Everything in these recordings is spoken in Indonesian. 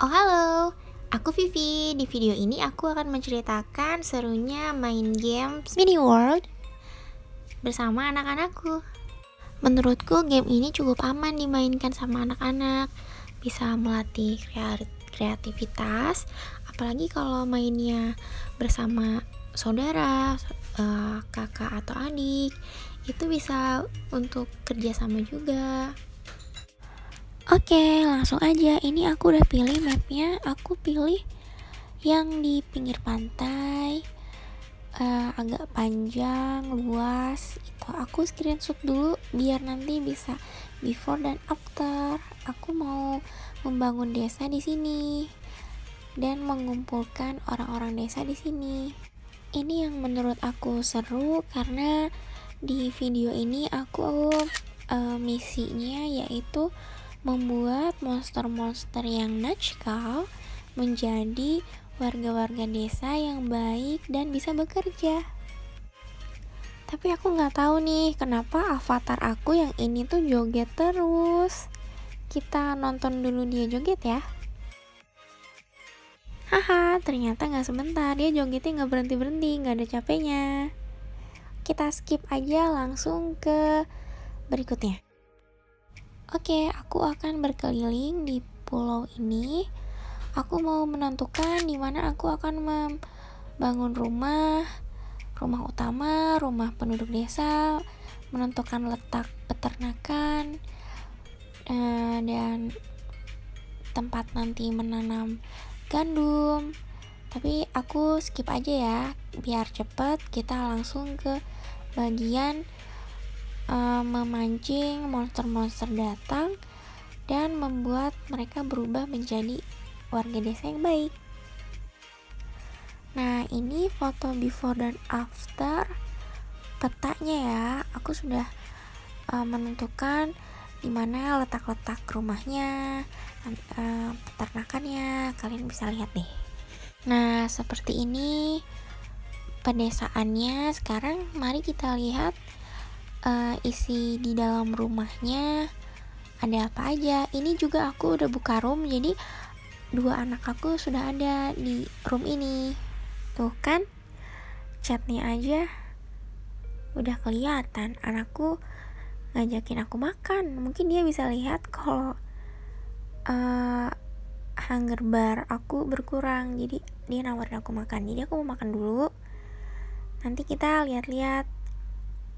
Oh halo, aku Vivi. Di video ini aku akan menceritakan serunya main games Mini World bersama anak-anakku. Menurutku game ini cukup aman dimainkan sama anak-anak. Bisa melatih kreativitas, apalagi kalau mainnya bersama saudara, kakak atau adik. Itu bisa untuk kerjasama juga. Oke, langsung aja. Ini aku udah pilih mapnya. Aku pilih yang di pinggir pantai, agak panjang, luas. Itu aku screenshot dulu biar nanti bisa before dan after. Aku mau membangun desa di sini dan mengumpulkan orang-orang desa di sini. Ini yang menurut aku seru karena di video ini aku misinya yaitu membuat monster-monster yang natskal menjadi warga-warga desa yang baik dan bisa bekerja. Tapi aku nggak tahu nih kenapa avatar aku yang ini tuh joget terus. Kita nonton dulu dia joget ya. Haha, ternyata nggak sebentar, dia jogetnya nggak berhenti-berhenti, nggak ada capeknya. Kita skip aja langsung ke berikutnya. Oke, aku akan berkeliling di pulau ini. Aku mau menentukan di mana aku akan membangun rumah utama, rumah penduduk desa, menentukan letak peternakan, dan tempat nanti menanam gandum. Tapi aku skip aja ya, biar cepet. Kita langsung ke bagian memancing monster-monster datang dan membuat mereka berubah menjadi warga desa yang baik. Nah, ini foto before dan after petanya ya. Aku sudah menentukan di mana letak-letak rumahnya, peternakannya. Kalian bisa lihat deh. Nah, seperti ini pedesaannya. Sekarang mari kita lihat isi di dalam rumahnya ada apa aja. Ini juga aku udah buka room, jadi 2 anak aku sudah ada di room ini. Tuh kan, chatnya aja udah kelihatan. Anakku ngajakin aku makan. Mungkin dia bisa lihat kalau hunger bar aku berkurang, jadi dia nawarin aku makan. Jadi aku mau makan dulu, nanti kita lihat-lihat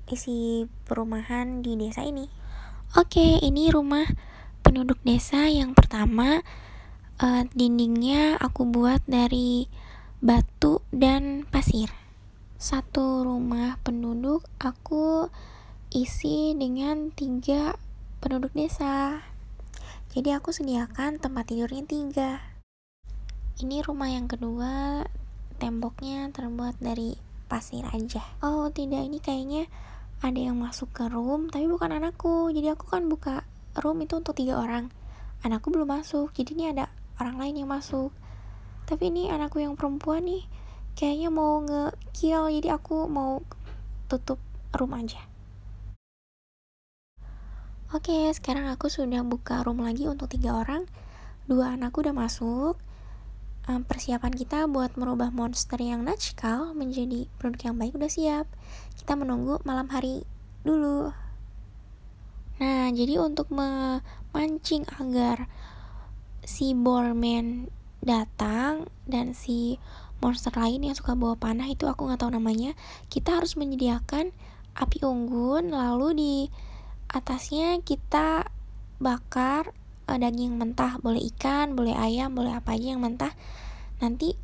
isi perumahan di desa ini. Oke, ini rumah penduduk desa yang pertama. Dindingnya aku buat dari batu dan pasir. Satu rumah penduduk aku isi dengan 3 penduduk desa. Jadi aku sediakan tempat tidurnya 3. Ini rumah yang kedua, temboknya terbuat dari pasir aja. Oh tidak, ini kayaknya ada yang masuk ke room, tapi bukan anakku. Jadi aku kan buka room itu untuk 3 orang. Anakku belum masuk, jadi ini ada orang lain yang masuk. Tapi ini anakku yang perempuan nih kayaknya mau nge-kill, jadi aku mau tutup room aja. Oke, sekarang aku sudah buka room lagi untuk 3 orang. 2 anakku udah masuk. Persiapan kita buat merubah monster yang natskal menjadi produk yang baik udah siap. Kita menunggu malam hari dulu. Nah, jadi untuk memancing agar si Boarman datang dan si monster lain yang suka bawa panah, itu aku nggak tahu namanya, kita harus menyediakan api unggun, lalu di atasnya kita bakar daging mentah, boleh ikan, boleh ayam, boleh apa aja yang mentah. Nanti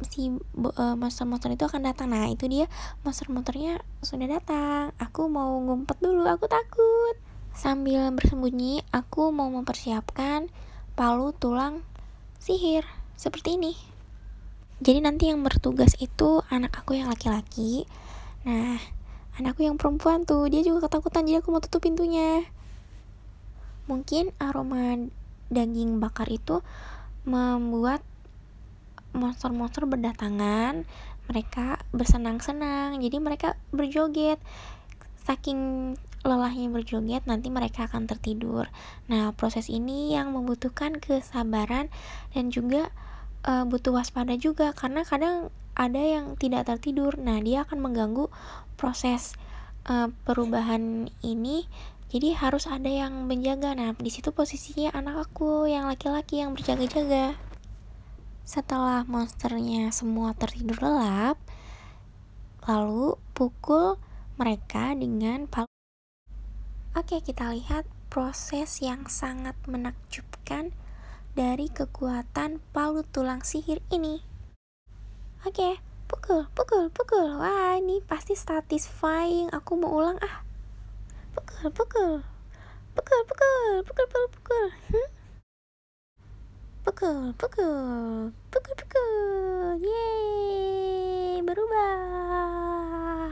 si monster-monster itu akan datang. Nah, itu dia monster-monsternya sudah datang. Aku mau ngumpet dulu, aku takut. Sambil bersembunyi, aku mau mempersiapkan palu tulang sihir seperti ini. Jadi nanti yang bertugas itu anak aku yang laki-laki. Nah, anakku yang perempuan tuh, dia juga ketakutan, jadi aku mau tutup pintunya. Mungkin aroma daging bakar itu membuat monster-monster berdatangan. Mereka bersenang-senang, jadi mereka berjoget. Saking lelahnya berjoget, nanti mereka akan tertidur. Nah, proses ini yang membutuhkan kesabaran dan juga butuh waspada juga, karena kadang ada yang tidak tertidur. Nah, dia akan mengganggu proses perubahan ini. Jadi harus ada yang menjaga. Nah, di situ posisinya anak aku yang laki-laki yang berjaga-jaga. Setelah monsternya semua tertidur lelap, lalu pukul mereka dengan palu. Oke, kita lihat proses yang sangat menakjubkan dari kekuatan palu tulang sihir ini. Oke, pukul. Wah, ini pasti satisfying. Aku mau ulang ah. Pukul. Pukul. Yeay, berubah.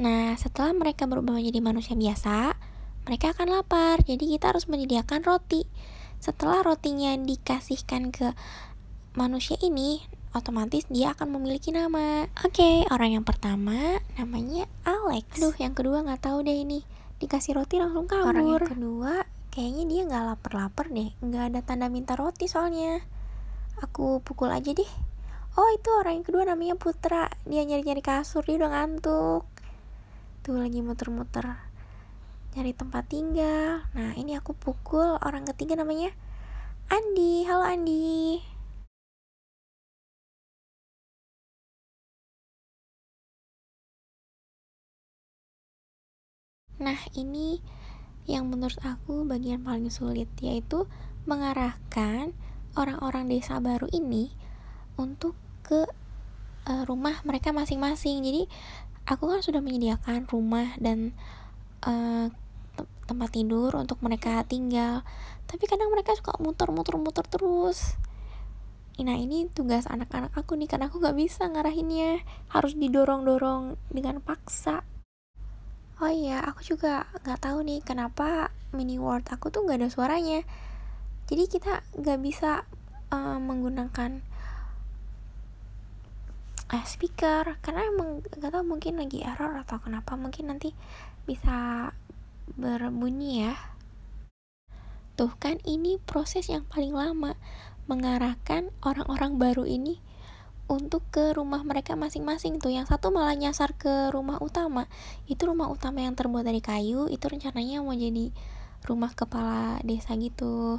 Nah, setelah mereka berubah menjadi manusia biasa, mereka akan lapar. Jadi kita harus menyediakan roti. Setelah rotinya dikasihkan ke manusia ini, otomatis dia akan memiliki nama. Oke, orang yang pertama namanya Alex. Aduh, yang kedua nggak tahu deh ini. Dikasih roti langsung kabur. Orang yang kedua kayaknya dia nggak lapar deh. Nggak ada tanda minta roti soalnya. Aku pukul aja deh. Oh, itu orang yang kedua namanya Putra. Dia nyari-nyari kasur, dia udah ngantuk. Tuh lagi muter-muter nyari tempat tinggal. Nah, ini aku pukul orang ketiga namanya Andi. Halo Andi. Nah, ini yang menurut aku bagian paling sulit, yaitu mengarahkan orang-orang desa baru ini untuk ke rumah mereka masing-masing. Jadi aku kan sudah menyediakan rumah dan tempat tidur untuk mereka tinggal, tapi kadang mereka suka muter terus. Nah, ini tugas anak-anak aku nih, karena aku gak bisa ngarahinnya, harus didorong-dorong dengan paksa. Oh iya, aku juga gak tahu nih kenapa mini world aku tuh gak ada suaranya. Jadi kita gak bisa menggunakan speaker, karena emang gak tahu, mungkin lagi error atau kenapa. Mungkin nanti bisa berbunyi ya. Tuh kan, ini proses yang paling lama, mengarahkan orang-orang baru ini untuk ke rumah mereka masing-masing. Tuh yang satu malah nyasar ke rumah utama. Itu rumah utama yang terbuat dari kayu, itu rencananya mau jadi rumah kepala desa gitu,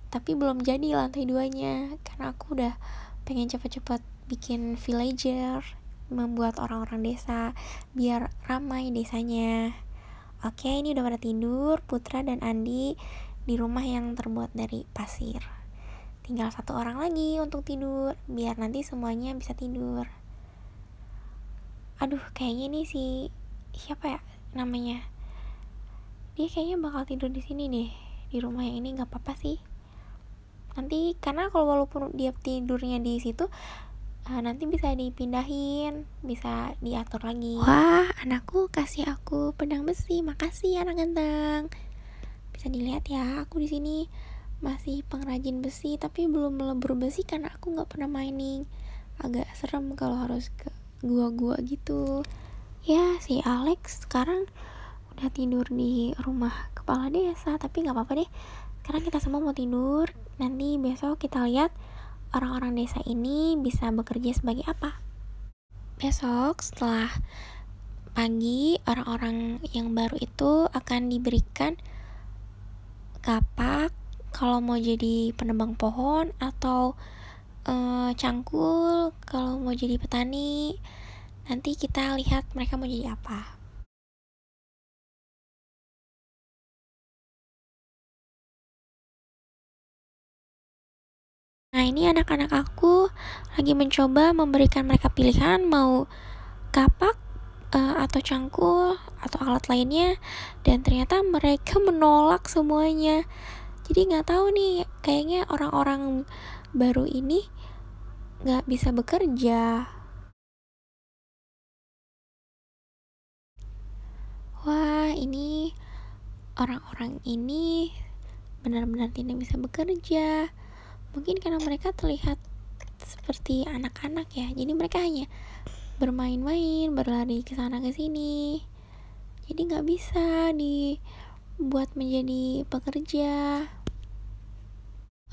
tapi belum jadi lantai 2-nya, karena aku udah pengen cepet-cepet bikin villager, membuat orang-orang desa biar ramai desanya. Oke, ini udah pada tidur, Putra dan Andi di rumah yang terbuat dari pasir. Tinggal satu orang lagi untuk tidur, biar nanti semuanya bisa tidur. Aduh, kayaknya ini siapa ya namanya? Dia kayaknya bakal tidur di sini deh, di rumah yang ini. Gak apa-apa sih. Nanti karena kalau walaupun dia tidurnya di situ, nanti bisa dipindahin, bisa diatur lagi. Wah, anakku kasih aku pedang besi. Makasih anak ganteng. Bisa dilihat ya, aku di sini masih pengrajin besi, tapi belum melebur besi karena aku nggak pernah mining. Agak serem kalau harus ke gua-gua gitu. Ya, si Alex sekarang udah tidur di rumah kepala desa, tapi nggak apa-apa deh. Sekarang kita semua mau tidur. Nanti besok kita lihat orang-orang desa ini bisa bekerja sebagai apa. Besok setelah pagi, orang-orang yang baru itu akan diberikan kapak kalau mau jadi penebang pohon, atau cangkul kalau mau jadi petani. Nanti kita lihat mereka mau jadi apa. Nah, ini anak-anak aku lagi mencoba memberikan mereka pilihan mau kapak atau cangkul atau alat lainnya, dan ternyata mereka menolak semuanya. Jadi nggak tahu nih, kayaknya orang-orang baru ini nggak bisa bekerja. Wah, ini orang-orang ini benar-benar tidak bisa bekerja. Mungkin karena mereka terlihat seperti anak-anak ya, jadi mereka hanya bermain-main, berlari ke sana ke sini. jadi nggak bisa dibuat menjadi pekerja.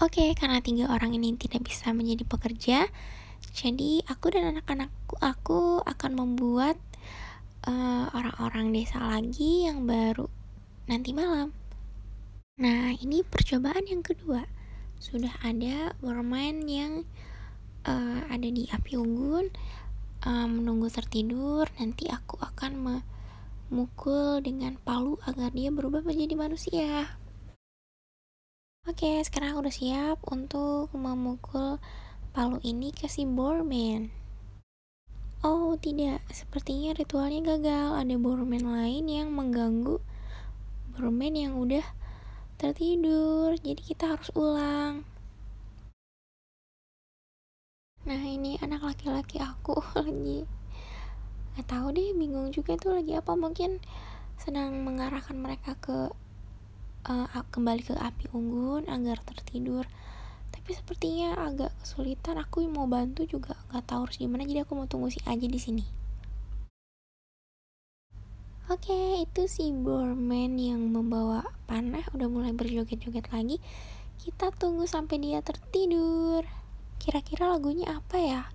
Oke, karena 3 orang ini tidak bisa menjadi pekerja, jadi aku dan anak-anakku akan membuat orang-orang desa lagi yang baru nanti malam. Nah, ini percobaan yang kedua. Sudah ada bermain yang ada di api unggun, menunggu tertidur. Nanti aku akan memukul dengan palu agar dia berubah menjadi manusia. Oke, sekarang aku udah siap untuk memukul palu ini ke si Borman. Oh tidak, sepertinya ritualnya gagal. Ada Borman lain yang mengganggu Borman yang udah tertidur, jadi kita harus ulang. Nah, ini anak laki-laki aku lagi nggak tahu deh, bingung juga tuh lagi apa, mungkin sedang mengarahkan mereka ke kembali ke api unggun agar tertidur, tapi sepertinya agak kesulitan. Aku mau bantu juga nggak tahu harus gimana, jadi aku mau tunggu si aja di sini. Oke, itu si Borman yang membawa panah udah mulai berjoget-joget lagi. Kita tunggu sampai dia tertidur. Kira-kira lagunya apa ya?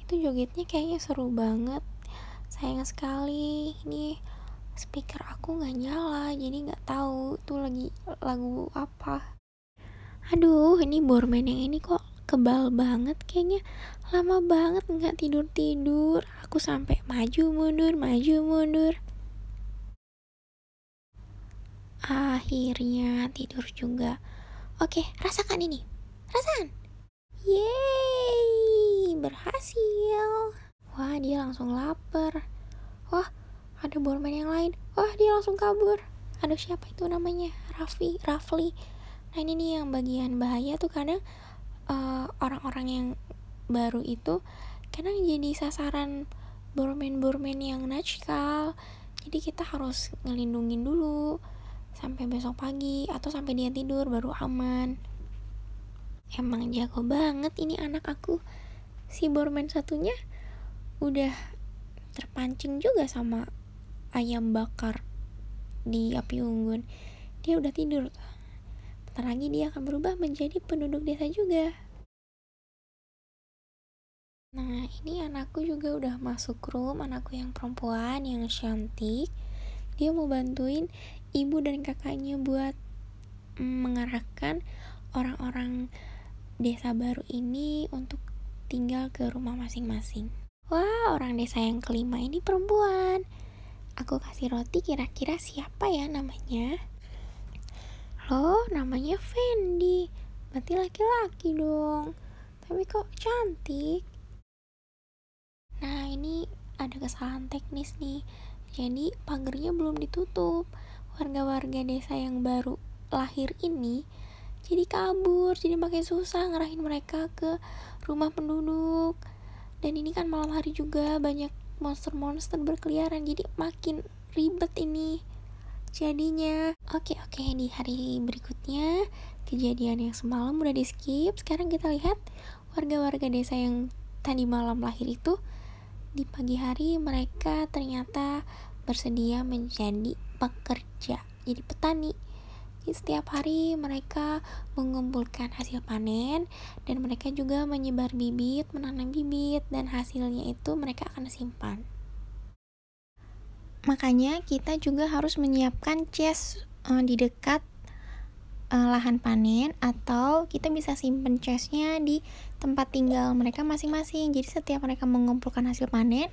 Itu jogetnya kayaknya seru banget. Sayang sekali, ini speaker aku nggak nyala, jadi nggak tahu itu lagi lagu apa. Aduh, ini Borman yang ini kok kebal banget kayaknya. Lama banget nggak tidur-tidur. Aku sampai maju mundur, maju mundur. Akhirnya tidur juga. Oke, rasakan ini. Rasakan. Yeay, berhasil. Wah, dia langsung lapar. Wah, ada Borman yang lain. Wah, dia langsung kabur. Aduh, siapa itu namanya? Rafli. Nah, ini nih yang bagian bahaya tuh, kadang orang-orang yang baru itu kadang jadi sasaran Borman yang najkal. Jadi kita harus ngelindungin dulu sampai besok pagi atau sampai dia tidur baru aman. Emang jago banget ini anak aku. Si Borman satunya udah terpancing juga sama ayam bakar di api unggun. Dia udah tidur. Bentar lagi dia akan berubah menjadi penduduk desa juga. Nah, ini anakku juga udah masuk room, anakku yang perempuan yang cantik. Dia mau bantuin ibu dan kakaknya buat mengarahkan orang-orang desa baru ini untuk tinggal ke rumah masing-masing. Wah, orang desa yang kelima ini perempuan. Aku kasih roti, kira-kira siapa ya namanya? Loh, namanya Fendi. Berarti laki-laki dong. Tapi kok cantik? Nah, ini ada kesalahan teknis nih. Jadi pagarnya belum ditutup. Warga-warga desa yang baru lahir ini jadi kabur, jadi makin susah ngarahin mereka ke rumah penduduk. Dan ini kan malam hari juga, banyak monster-monster berkeliaran, jadi makin ribet ini jadinya. Oke, di hari berikutnya kejadian yang semalam udah di skip. Sekarang kita lihat warga-warga desa yang tadi malam lahir itu, di pagi hari mereka ternyata bersedia menjadi pekerja, jadi petani. Jadi setiap hari mereka mengumpulkan hasil panen, dan mereka juga menyebar bibit, menanam bibit, dan hasilnya itu mereka akan simpan. Makanya kita juga harus menyiapkan chest di dekat lahan panen, atau kita bisa simpen chestnya di tempat tinggal mereka masing-masing. Jadi setiap mereka mengumpulkan hasil panen,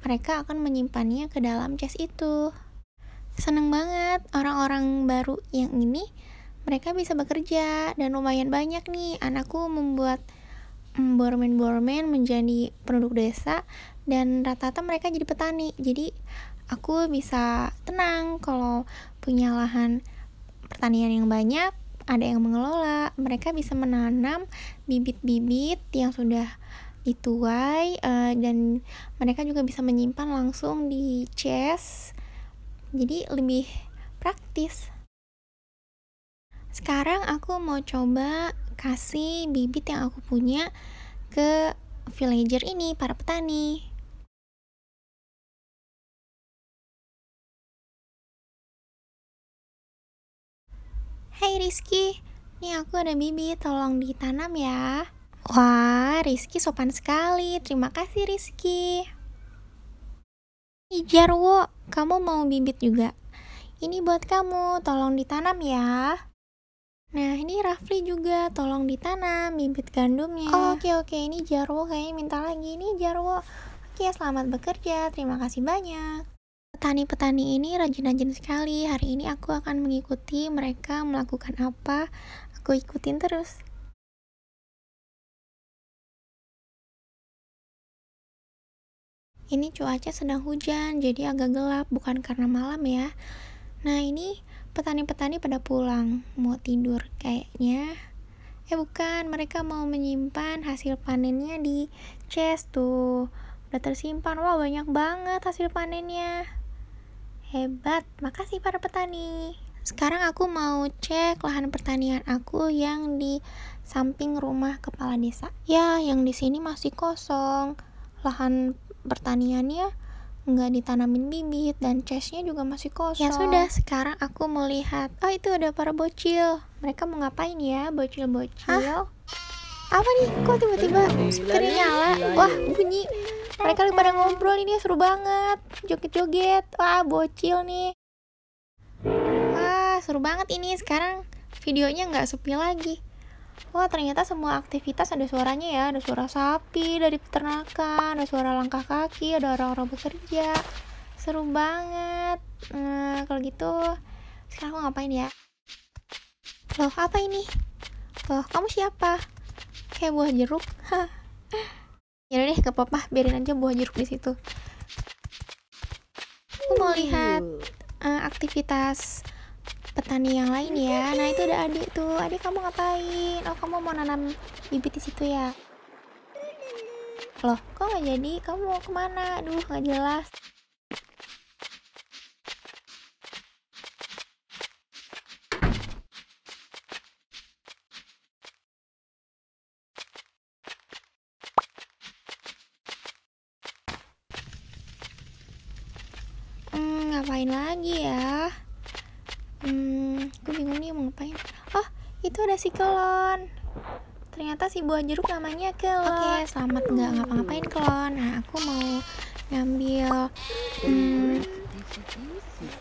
mereka akan menyimpannya ke dalam chest itu. Seneng banget orang-orang baru yang ini, mereka bisa bekerja dan lumayan banyak nih. Anakku membuat Borman menjadi penduduk desa, dan rata-rata mereka jadi petani. Jadi aku bisa tenang kalau punya lahan pertanian yang banyak, ada yang mengelola. Mereka bisa menanam bibit-bibit yang sudah dituai, dan mereka juga bisa menyimpan langsung di chest, jadi lebih praktis. Sekarang aku mau coba kasih bibit yang aku punya ke villager ini, para petani. Hai Rizky, nih aku ada bibit, tolong ditanam ya. Wah, Rizky sopan sekali, terima kasih Rizky. Jarwo, kamu mau bibit juga? Ini buat kamu, tolong ditanam ya. Nah, ini Rafli juga, tolong ditanam bibit gandumnya. Oke, ini Jarwo kayaknya minta lagi. Ini Jarwo. Oke, selamat bekerja, terima kasih banyak. Petani-petani ini rajin-rajin sekali. Hari ini aku akan mengikuti mereka melakukan apa. Aku ikutin terus. Ini cuaca sedang hujan, jadi agak gelap, bukan karena malam ya. Nah, ini petani-petani pada pulang, mau tidur kayaknya. Bukan, mereka mau menyimpan hasil panennya di chest tuh. Udah tersimpan, wah banyak banget hasil panennya. Hebat, makasih para petani. Sekarang aku mau cek lahan pertanian aku yang di samping rumah kepala desa. Ya, yang di sini masih kosong. Lahan pertaniannya nggak ditanamin bibit dan chestnya juga masih kosong. Ya sudah, sekarang aku mau lihat. Oh, itu ada para bocil. Mereka mau ngapain ya, bocil-bocil? Apa nih? Kok tiba-tiba speakernya nyala? Wah, bunyi. Mereka lagi pada ngobrol, ini seru banget. Joget-joget. Wah, bocil nih. Wah, seru banget ini. Sekarang videonya nggak sepi lagi. Wah, ternyata semua aktivitas ada suaranya ya. Ada suara sapi dari peternakan, ada suara langkah kaki, ada orang-orang bekerja. Seru banget. Kalau gitu, sekarang aku ngapain ya? Loh, apa ini? Loh, kamu siapa? Kayak buah jeruk. Ya deh, gak apa-apa, biarin aja buah jeruk di situ. Aku mau lihat aktivitas petani yang lain ya. Nah, itu ada adik tuh. Adik, kamu ngapain? Oh, kamu mau nanam bibit di situ ya? Loh, kok nggak jadi? Kamu mau kemana? Aduh, nggak jelas. Ngapain lagi ya? Aku bingung nih mau ngapain. Oh, itu ada si kelon. Ternyata si buah jeruk namanya kelon. Oke, selamat nggak ngapa-ngapain kelon. Nah, aku mau ngambil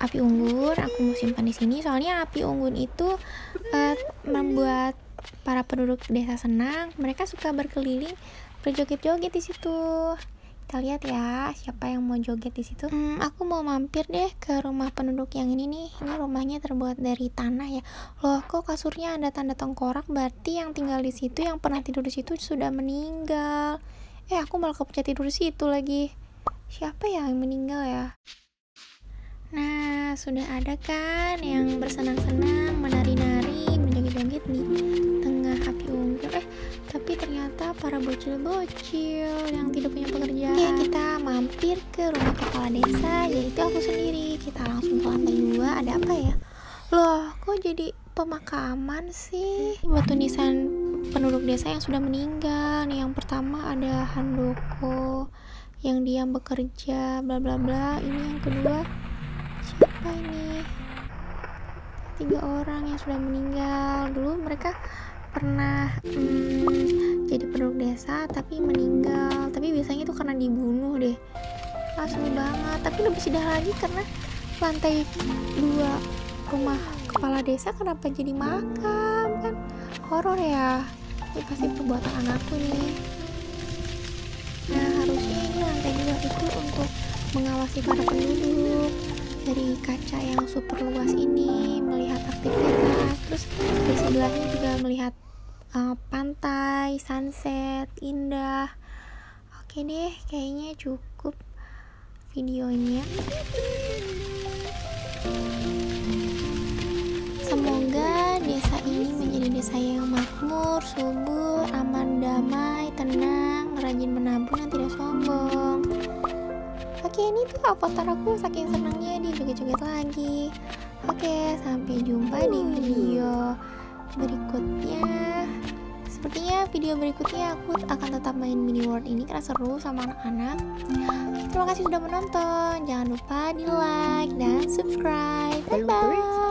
api unggun. Aku mau simpan di sini. Soalnya api unggun itu membuat para penduduk desa senang. Mereka suka berkeliling, berjoget-joget di situ. Kita lihat ya, siapa yang mau joget di situ. Aku mau mampir deh ke rumah penduduk yang ini nih. Ini rumahnya terbuat dari tanah ya. Loh, kok kasurnya ada tanda tengkorak? Berarti yang tinggal di situ, yang pernah tidur di situ sudah meninggal. Aku malah kepencet tidur di situ lagi. Siapa ya yang meninggal ya? Nah, sudah ada kan yang bersenang-senang, menari-nari, menjoget-joget di tengah api unggun. Tapi ternyata para bocil-bocil yang tidak punya pekerjaan. Ya, kita mampir ke rumah kepala desa, yaitu aku sendiri. Kita langsung ke lantai 2. Ada apa ya? Loh, kok jadi pemakaman sih? Buat tulisan penduduk desa yang sudah meninggal. Nih, yang pertama ada Handoko, yang diam bekerja, bla bla bla. Ini yang kedua, siapa ini? 3 orang yang sudah meninggal. Dulu mereka pernah jadi penduduk desa tapi meninggal, tapi biasanya itu karena dibunuh deh. Seru banget. Tapi lebih sedih lagi karena lantai 2 rumah kepala desa kenapa jadi makam, kan horor ya. Ini pasti perbuatan anakku nih. Nah, harusnya ini lantai 2 itu untuk mengawasi para penduduk dari kaca yang super luas ini, melihat aktivitas. Terus di sebelahnya juga melihat pantai, sunset, indah. Oke deh, kayaknya cukup videonya. Semoga desa ini menjadi desa yang makmur, subur, aman, damai, tenang, rajin menabung dan tidak sombong. Oke, ini tuh avatar aku saking senangnya dia joget-joget lagi. Oke, sampai jumpa di video berikutnya. Sepertinya video berikutnya aku akan tetap main mini world ini karena seru sama anak-anak. Terima kasih sudah menonton. Jangan lupa di like dan subscribe. Bye bye.